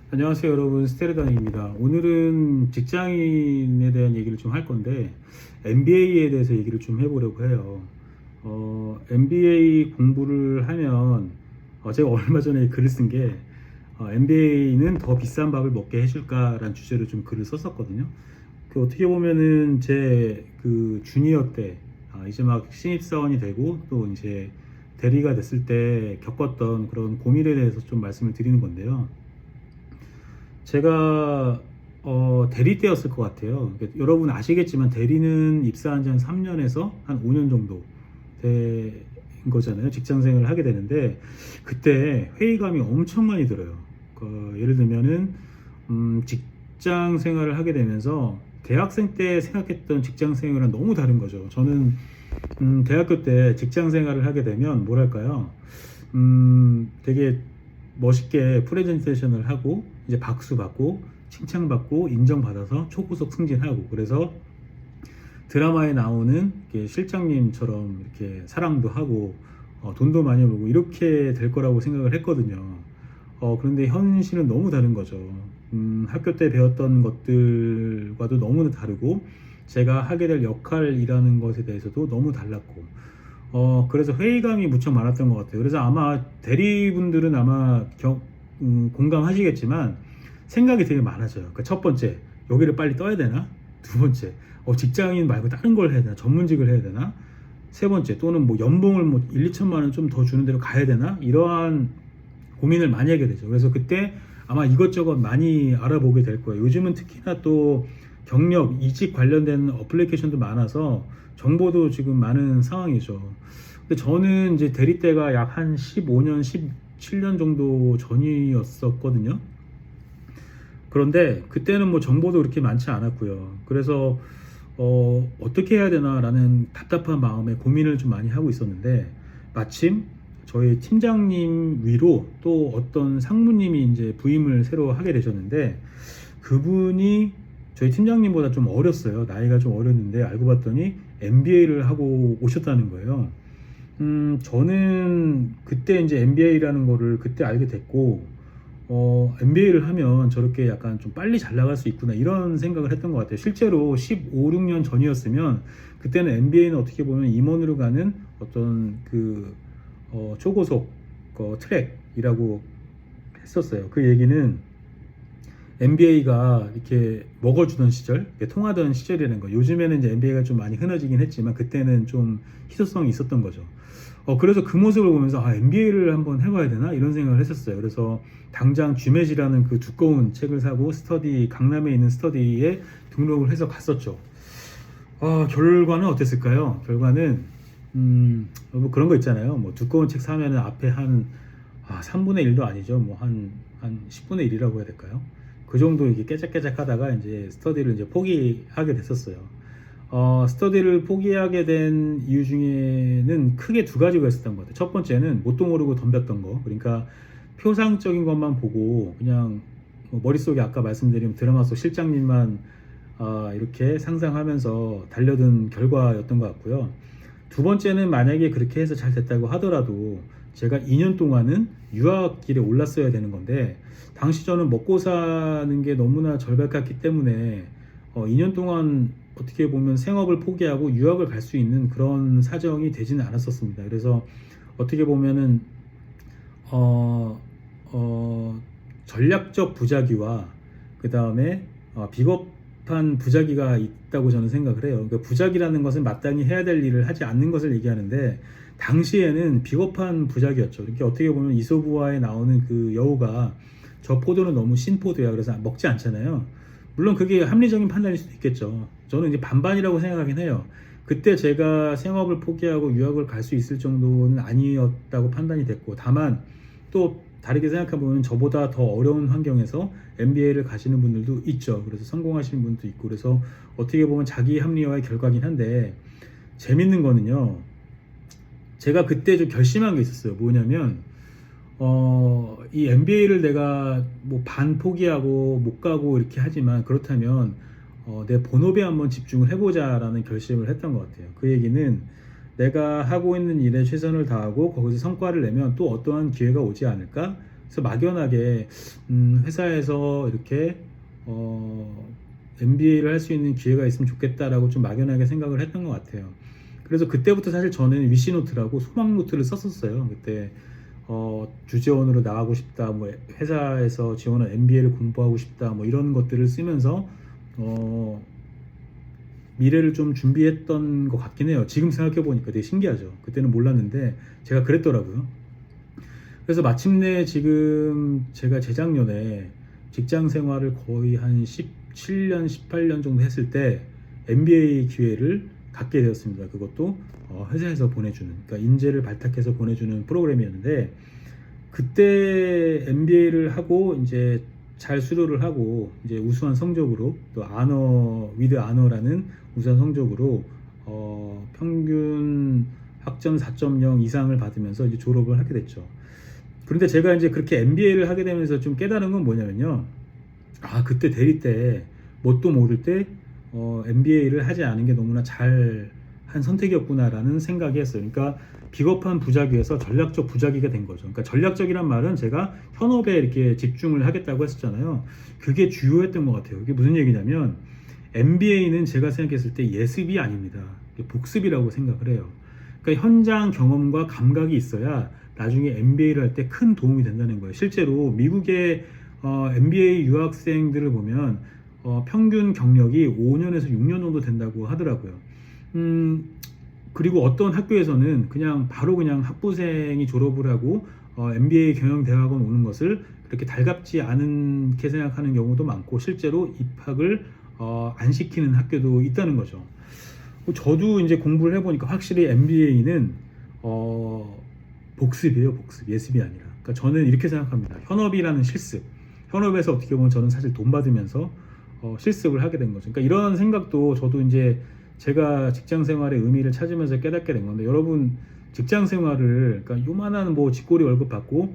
안녕하세요 여러분, 스테르단입니다. 오늘은 직장인에 대한 얘기를 좀 할 건데 MBA에 대해서 얘기를 좀 해보려고 해요. MBA 공부를 하면 제가 얼마 전에 글을 쓴 게 MBA는 더 비싼 밥을 먹게 해줄까라는 주제로 좀 글을 썼었거든요. 그 어떻게 보면은 제 그 주니어 때 이제 막 신입사원이 되고 또 이제 대리가 됐을 때 겪었던 그런 고민에 대해서 좀 말씀을 드리는 건데요. 제가 대리 때였을 것 같아요. 그러니까 여러분 아시겠지만 대리는 입사한 지 한 3년에서 한 5년 정도 된 거잖아요. 직장 생활을 하게 되는데 그때 회의감이 엄청 많이 들어요. 예를 들면은 직장 생활을 하게 되면서 대학생 때 생각했던 직장 생활은 너무 다른 거죠. 저는 대학교 때 직장 생활을 하게 되면 뭐랄까요? 되게 멋있게 프레젠테이션을 하고 이제 박수 받고 칭찬받고 인정받아서 초고속 승진하고, 그래서 드라마에 나오는 이렇게 실장님처럼 이렇게 사랑도 하고 돈도 많이 벌고 이렇게 될 거라고 생각을 했거든요. 그런데 현실은 너무 다른 거죠. 학교 때 배웠던 것들과도 너무나 다르고 제가 하게 될 역할이라는 것에 대해서도 너무 달랐고, 그래서 회의감이 무척 많았던 것 같아요. 그래서 아마 대리분들은 아마 공감하시겠지만 생각이 되게 많아져요. 그러니까 첫 번째, 여기를 빨리 떠야 되나? 두 번째, 직장인 말고 다른 걸 해야 되나? 전문직을 해야 되나? 세 번째, 또는 뭐 연봉을 뭐 1, 2천만 원 좀 더 주는 대로 가야 되나? 이러한 고민을 많이 하게 되죠. 그래서 그때 아마 이것저것 많이 알아보게 될 거예요. 요즘은 특히나 또 경력, 이직 관련된 어플리케이션도 많아서 정보도 지금 많은 상황이죠. 근데 저는 이제 대리 때가 약 한 15년, 17년 정도 전이었었거든요. 그런데 그때는 뭐 정보도 그렇게 많지 않았고요. 그래서 어떻게 해야 되나라는 답답한 마음에 고민을 좀 많이 하고 있었는데, 마침 저희 팀장님 위로 또 어떤 상무님이 이제 부임을 새로 하게 되셨는데, 그분이 저희 팀장님보다 좀 어렸어요. 나이가 좀 어렸는데 알고 봤더니 MBA를 하고 오셨다는 거예요. 저는 그때 이제 MBA라는 거를 그때 알게 됐고, MBA를 하면 저렇게 약간 좀 빨리 잘 나갈 수 있구나 이런 생각을 했던 것 같아요. 실제로 15, 16년 전이었으면 그때는 MBA는 어떻게 보면 임원으로 가는 어떤 초고속 트랙이라고 했었어요. 그 얘기는 MBA가 이렇게 먹어주던 시절, 통하던 시절이라는 거. 요즘에는 이제 MBA가 좀 많이 흔해지긴 했지만 그때는 좀 희소성이 있었던 거죠. 그래서 그 모습을 보면서 MBA를 한번 해봐야 되나 이런 생각을 했었어요. 그래서 당장 GMAT이라는 그 두꺼운 책을 사고 강남에 있는 스터디에 등록을 해서 갔었죠. 결과는 어땠을까요? 결과는 뭐 그런 거 있잖아요. 뭐 두꺼운 책 사면은 앞에 한 3분의 1도 아니죠. 뭐 한 10분의 1이라고 해야 될까요? 그 정도 이게 깨작깨작 하다가 이제 스터디를 이제 포기하게 됐었어요. 스터디를 포기하게 된 이유 중에는 크게 두 가지가 있었던 것 같아요. 첫 번째는 뭣도 모르고 덤볐던 거. 그러니까 표상적인 것만 보고 그냥 뭐 머릿속에 아까 말씀드린 드라마 속 실장님만 이렇게 상상하면서 달려든 결과였던 것 같고요. 두 번째는 만약에 그렇게 해서 잘 됐다고 하더라도 제가 2년 동안은 유학길에 올랐어야 되는 건데, 당시 저는 먹고 사는 게 너무나 절박했기 때문에 2년 동안 어떻게 보면 생업을 포기하고 유학을 갈 수 있는 그런 사정이 되지는 않았었습니다. 그래서 어떻게 보면은 전략적 부자기와 그 다음에 비겁한 부자기가 있다고 저는 생각을 해요. 그러니까 부자기라는 것은 마땅히 해야 될 일을 하지 않는 것을 얘기하는데, 당시에는 비겁한 부자기였죠. 이렇게 어떻게 보면 이솝우화에 나오는 그 여우가 저 포도는 너무 신포도야 그래서 먹지 않잖아요. 물론 그게 합리적인 판단일 수도 있겠죠. 저는 이제 반반이라고 생각하긴 해요. 그때 제가 생업을 포기하고 유학을 갈 수 있을 정도는 아니었다고 판단이 됐고, 다만 또 다르게 생각해보면 저보다 더 어려운 환경에서 MBA를 가시는 분들도 있죠. 그래서 성공하시는 분도 있고, 그래서 어떻게 보면 자기 합리화의 결과긴 한데, 재밌는 거는요, 제가 그때 좀 결심한 게 있었어요. 뭐냐면 이 MBA를 내가 뭐 반 포기하고 못 가고 이렇게 하지만, 그렇다면 내 본업에 한번 집중을 해보자라는 결심을 했던 것 같아요. 그 얘기는 내가 하고 있는 일에 최선을 다하고 거기서 성과를 내면 또 어떠한 기회가 오지 않을까? 그래서 막연하게 회사에서 이렇게 MBA를 할 수 있는 기회가 있으면 좋겠다라고 좀 막연하게 생각을 했던 것 같아요. 그래서 그때부터 사실 저는 위시노트라고 소망 노트를 썼었어요. 그때 주재원으로 나가고 싶다, 뭐 회사에서 지원한 MBA를 공부하고 싶다, 뭐 이런 것들을 쓰면서 미래를 좀 준비했던 것 같긴 해요. 지금 생각해 보니까 되게 신기하죠. 그때는 몰랐는데 제가 그랬더라고요. 그래서 마침내 지금 제가 재작년에 직장 생활을 거의 한 17년, 18년 정도 했을 때 MBA 기회를 갖게 되었습니다. 그것도 회사에서 보내주는, 그러니까 인재를 발탁해서 보내주는 프로그램이었는데, 그때 MBA를 하고 이제 잘 수료를 하고 이제 우수한 성적으로, 또 아너 위드 아너라는 우수한 성적으로 평균 학점 4.0 이상을 받으면서 이제 졸업을 하게 됐죠. 그런데 제가 이제 그렇게 MBA를 하게 되면서 좀 깨달은 건 뭐냐면요. 그때 대리 때 뭣도 모를 때 MBA를 하지 않은 게 너무나 잘한 선택이었구나라는 생각이 했어요. 그러니까 비겁한 부작위에서 전략적 부작위가 된 거죠. 그러니까 전략적이란 말은 제가 현업에 이렇게 집중을 하겠다고 했었잖아요. 그게 주요했던 것 같아요. 이게 무슨 얘기냐면 MBA는 제가 생각했을 때 예습이 아닙니다. 복습이라고 생각을 해요. 그러니까 현장 경험과 감각이 있어야 나중에 MBA를 할 때 큰 도움이 된다는 거예요. 실제로 미국의 MBA 유학생들을 보면 평균 경력이 5년에서 6년 정도 된다고 하더라고요. 그리고 어떤 학교에서는 그냥 바로 그냥 학부생이 졸업을 하고 MBA 경영대학원 오는 것을 그렇게 달갑지 않게 생각하는 경우도 많고, 실제로 입학을 안 시키는 학교도 있다는 거죠. 저도 이제 공부를 해보니까 확실히 MBA는 복습이에요, 복습. 예습이 아니라. 그러니까 저는 이렇게 생각합니다. 현업이라는 실습. 현업에서 어떻게 보면 저는 사실 돈 받으면서 실습을 하게 된 거죠. 그러니까 이런 생각도 저도 이제 제가 직장 생활의 의미를 찾으면서 깨닫게 된 건데, 여러분 직장 생활을 그러니까 요만한 뭐 쥐꼬리 월급 받고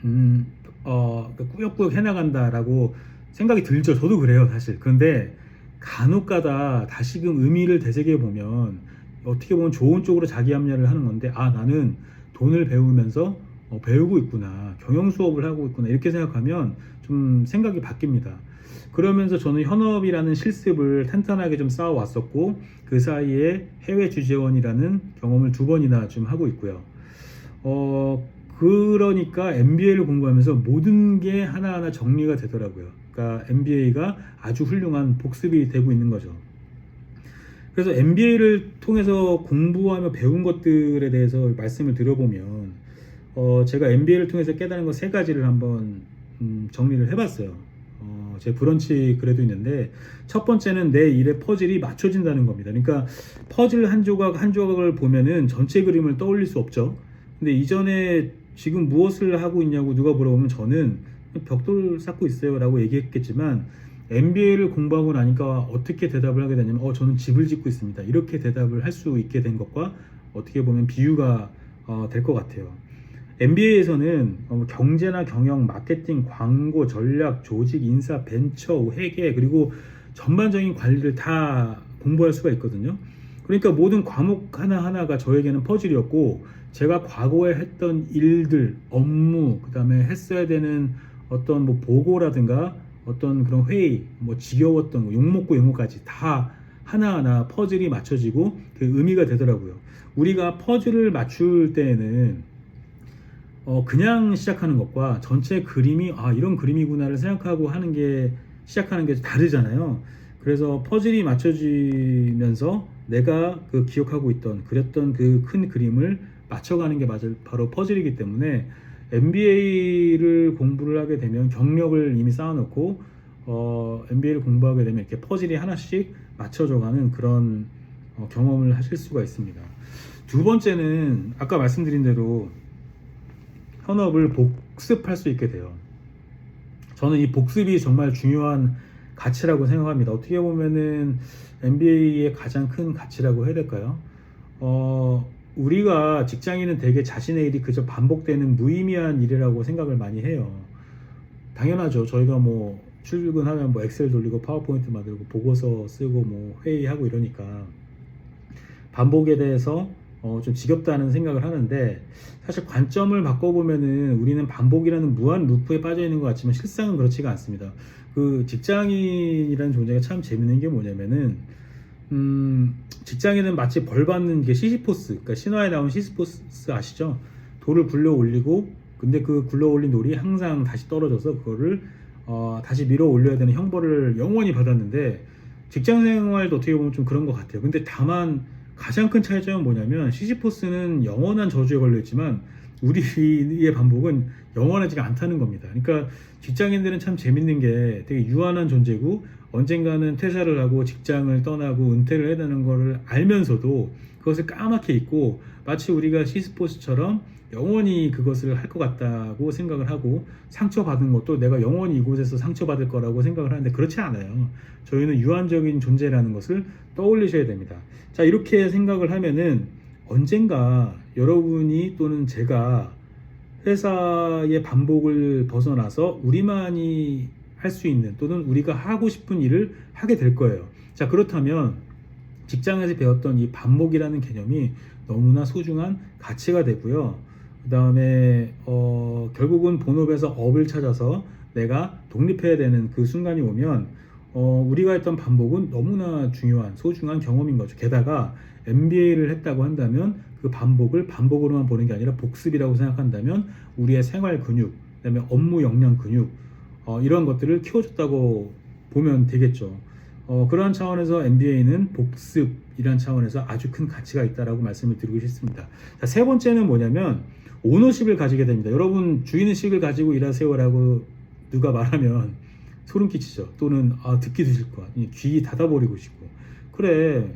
그러니까 꾸역꾸역 해나간다라고 생각이 들죠. 저도 그래요, 사실. 그런데 간혹가다 다시금 의미를 되새겨 보면 어떻게 보면 좋은 쪽으로 자기 합리화를 하는 건데, 나는 돈을 배우면서 배우고 있구나, 경영 수업을 하고 있구나, 이렇게 생각하면 좀 생각이 바뀝니다. 그러면서 저는 현업이라는 실습을 탄탄하게 좀 쌓아왔었고, 그 사이에 해외 주재원이라는 경험을 2번이나 좀 하고 있고요. 그러니까 MBA를 공부하면서 모든 게 하나하나 정리가 되더라고요. 그러니까 MBA가 아주 훌륭한 복습이 되고 있는 거죠. 그래서 MBA를 통해서 공부하며 배운 것들에 대해서 말씀을 드려보면, 제가 MBA를 통해서 깨달은 것 3가지를 한번 정리를 해봤어요. 제 브런치 글에도 있는데, 첫 번째는 내 일의 퍼즐이 맞춰진다는 겁니다. 그러니까 퍼즐 한 조각 한 조각을 보면은 전체 그림을 떠올릴 수 없죠. 근데 이전에 지금 무엇을 하고 있냐고 누가 물어보면 저는 벽돌 쌓고 있어요 라고 얘기했겠지만, MBA를 공부하고 나니까 어떻게 대답을 하게 되냐면 저는 집을 짓고 있습니다, 이렇게 대답을 할 수 있게 된 것과 어떻게 보면 비유가 될 것 같아요. MBA에서는 경제나 경영, 마케팅, 광고, 전략, 조직, 인사, 벤처, 회계, 그리고 전반적인 관리를 다 공부할 수가 있거든요. 그러니까 모든 과목 하나하나가 저에게는 퍼즐이었고, 제가 과거에 했던 일들, 업무, 그 다음에 했어야 되는 어떤 뭐 보고라든가 어떤 그런 회의, 뭐 지겨웠던 거, 욕먹고 욕먹까지 다 하나하나 퍼즐이 맞춰지고 그 의미가 되더라고요. 우리가 퍼즐을 맞출 때에는 그냥 시작하는 것과 전체 그림이 이런 그림이구나를 생각하고 하는 게, 시작하는 게 다르잖아요. 그래서 퍼즐이 맞춰지면서 내가 그 기억하고 있던, 그렸던 그 큰 그림을 맞춰가는 게 바로 퍼즐이기 때문에 MBA를 공부를 하게 되면 경력을 이미 쌓아놓고 MBA를 공부하게 되면 이렇게 퍼즐이 하나씩 맞춰져가는 그런 경험을 하실 수가 있습니다. 2번째는 아까 말씀드린 대로 현업을 복습할 수 있게 돼요. 저는 이 복습이 정말 중요한 가치라고 생각합니다. 어떻게 보면은 MBA의 가장 큰 가치라고 해야 될까요? 우리가 직장인은 되게 자신의 일이 그저 반복되는 무의미한 일이라고 생각을 많이 해요. 당연하죠. 저희가 뭐 출근하면 뭐 엑셀 돌리고 파워포인트 만들고 보고서 쓰고 뭐 회의하고 이러니까 반복에 대해서 좀 지겹다는 생각을 하는데, 사실 관점을 바꿔보면은 우리는 반복이라는 무한 루프에 빠져 있는 것 같지만 실상은 그렇지가 않습니다. 그 직장인이라는 존재가 참 재밌는 게 뭐냐면은, 직장인은 마치 벌 받는 게 시시포스, 그러니까 신화에 나온 시시포스 아시죠? 돌을 굴려 올리고, 근데 그 굴러 올린 돌이 항상 다시 떨어져서 그거를 다시 밀어 올려야 되는 형벌을 영원히 받았는데, 직장 생활도 어떻게 보면 좀 그런 것 같아요. 근데 다만 가장 큰 차이점은 뭐냐면, 시시포스는 영원한 저주에 걸려 있지만 우리의 반복은 영원하지가 않다는 겁니다. 그러니까 직장인들은 참 재밌는 게 되게 유한한 존재고, 언젠가는 퇴사를 하고 직장을 떠나고 은퇴를 해야 되는 거를 알면서도 그것을 까맣게 잊고, 마치 우리가 시스포스처럼 영원히 그것을 할 것 같다고 생각을 하고, 상처받은 것도 내가 영원히 이곳에서 상처받을 거라고 생각을 하는데 그렇지 않아요. 저희는 유한적인 존재라는 것을 떠올리셔야 됩니다. 자, 이렇게 생각을 하면은 언젠가 여러분이 또는 제가 회사의 반복을 벗어나서 우리만이 할 수 있는, 또는 우리가 하고 싶은 일을 하게 될 거예요. 자, 그렇다면 직장에서 배웠던 이 반복이라는 개념이 너무나 소중한 가치가 되고요. 그 다음에 결국은 본업에서 업을 찾아서 내가 독립해야 되는 그 순간이 오면 우리가 했던 반복은 너무나 중요한 소중한 경험인 거죠. 게다가 MBA를 했다고 한다면 그 반복을 반복으로만 보는 게 아니라 복습이라고 생각한다면 우리의 생활 근육, 그다음에 업무 역량 근육, 이런 것들을 키워줬다고 보면 되겠죠. 그러한 차원에서 MBA는 복습이란 차원에서 아주 큰 가치가 있다라고 말씀을 드리고 싶습니다. 자, 세 번째는 뭐냐면 오너십을 가지게 됩니다. 여러분, 주인의식을 가지고 일하세요라고 누가 말하면 소름 끼치죠. 또는 듣기도 싫고 귀 닫아버리고 싶고. 그래,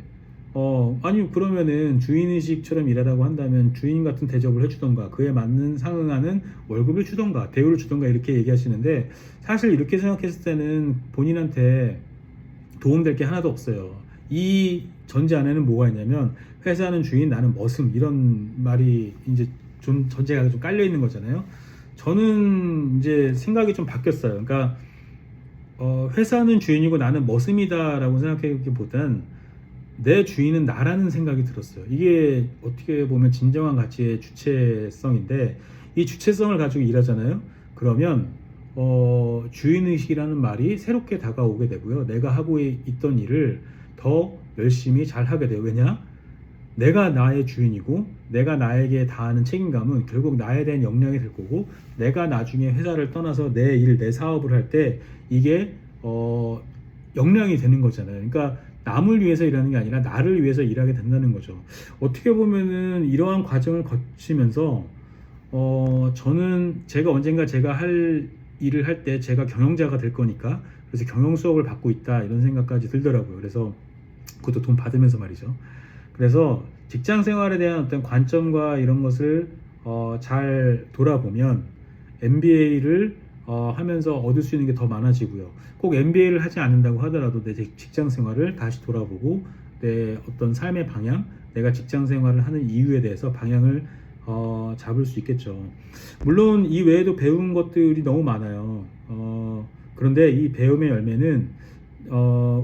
아니 그러면은 주인의식처럼 일하라고 한다면 주인 같은 대접을 해주던가, 그에 맞는 상응하는 월급을 주던가 대우를 주던가 이렇게 얘기하시는데, 사실 이렇게 생각했을 때는 본인한테 도움될 게 하나도 없어요. 이 전제 안에는 뭐가 있냐면, 회사는 주인 나는 머슴, 이런 말이 이제 좀 전제가 좀 깔려 있는 거잖아요. 저는 이제 생각이 좀 바뀌었어요. 그러니까 회사는 주인이고 나는 머슴이다라고 생각하기보단 내 주인은 나라는 생각이 들었어요. 이게 어떻게 보면 진정한 가치의 주체성인데, 이 주체성을 가지고 일하잖아요. 그러면 주인의식이라는 말이 새롭게 다가오게 되고요. 내가 하고 있던 일을 더 열심히 잘 하게 돼요. 왜냐? 내가 나의 주인이고, 내가 나에게 다하는 책임감은 결국 나에 대한 역량이 될 거고, 내가 나중에 회사를 떠나서 내 일, 내 사업을 할 때 이게 역량이 되는 거잖아요. 그러니까 남을 위해서 일하는 게 아니라 나를 위해서 일하게 된다는 거죠. 어떻게 보면은 이러한 과정을 거치면서 저는 제가 언젠가 제가 할 일을 할 때 제가 경영자가 될 거니까, 그래서 경영 수업을 받고 있다 이런 생각까지 들더라고요. 그래서 그것도 돈 받으면서 말이죠. 그래서 직장 생활에 대한 어떤 관점과 이런 것을 잘 돌아보면 MBA를 하면서 얻을 수 있는 게 더 많아지고요. 꼭 MBA를 하지 않는다고 하더라도 내 직장 생활을 다시 돌아보고 내 어떤 삶의 방향, 내가 직장 생활을 하는 이유에 대해서 방향을 잡을 수 있겠죠. 물론 이 외에도 배운 것들이 너무 많아요. 그런데 이 배움의 열매는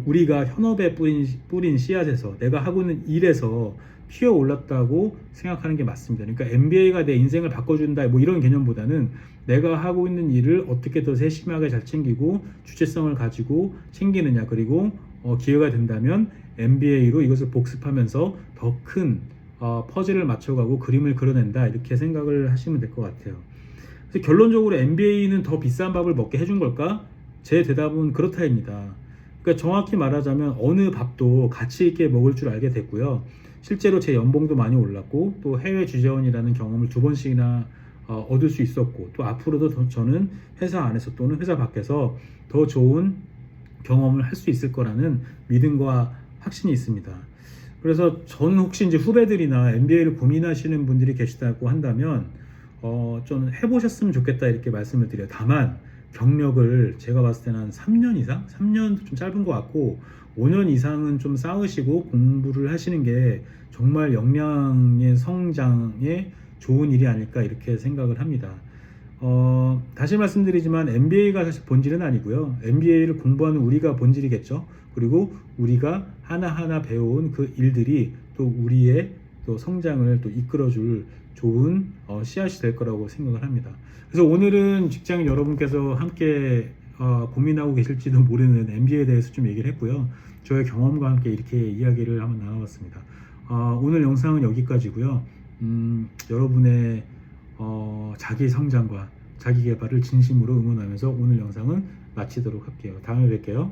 우리가 현업에 뿌린 씨앗에서, 내가 하고 있는 일에서 피어 올랐다고 생각하는 게 맞습니다. 그러니까 MBA가 내 인생을 바꿔준다 뭐 이런 개념보다는 내가 하고 있는 일을 어떻게 더 세심하게 잘 챙기고 주체성을 가지고 챙기느냐, 그리고 기회가 된다면 MBA로 이것을 복습하면서 더 큰 퍼즐을 맞춰가고 그림을 그려낸다, 이렇게 생각을 하시면 될 것 같아요. 그래서 결론적으로 MBA는 더 비싼 밥을 먹게 해준 걸까? 제 대답은 그렇다입니다. 그러니까 정확히 말하자면 어느 밥도 가치 있게 먹을 줄 알게 됐고요. 실제로 제 연봉도 많이 올랐고, 또 해외 주재원이라는 경험을 2번씩이나 얻을 수 있었고, 또 앞으로도 저는 회사 안에서 또는 회사 밖에서 더 좋은 경험을 할 수 있을 거라는 믿음과 확신이 있습니다. 그래서 저는 혹시 이제 후배들이나 MBA를 고민하시는 분들이 계시다고 한다면 좀 해보셨으면 좋겠다, 이렇게 말씀을 드려요. 다만 경력을 제가 봤을 때는 한 3년 이상? 3년도 좀 짧은 것 같고 5년 이상은 좀 쌓으시고 공부를 하시는 게 정말 역량의 성장에 좋은 일이 아닐까, 이렇게 생각을 합니다. 다시 말씀드리지만 MBA가 사실 본질은 아니고요. MBA를 공부하는 우리가 본질이겠죠. 그리고 우리가 하나하나 배워온 그 일들이 또 우리의 또 성장을 또 이끌어줄 좋은 씨앗이 될 거라고 생각을 합니다. 그래서 오늘은 직장인 여러분께서 함께 고민하고 계실지도 모르는 MBA에 대해서 좀 얘기를 했고요. 저의 경험과 함께 이렇게 이야기를 한번 나눠봤습니다. 오늘 영상은 여기까지고요. 여러분의 자기 성장과 자기 개발을 진심으로 응원하면서 오늘 영상은 마치도록 할게요. 다음에 뵐게요.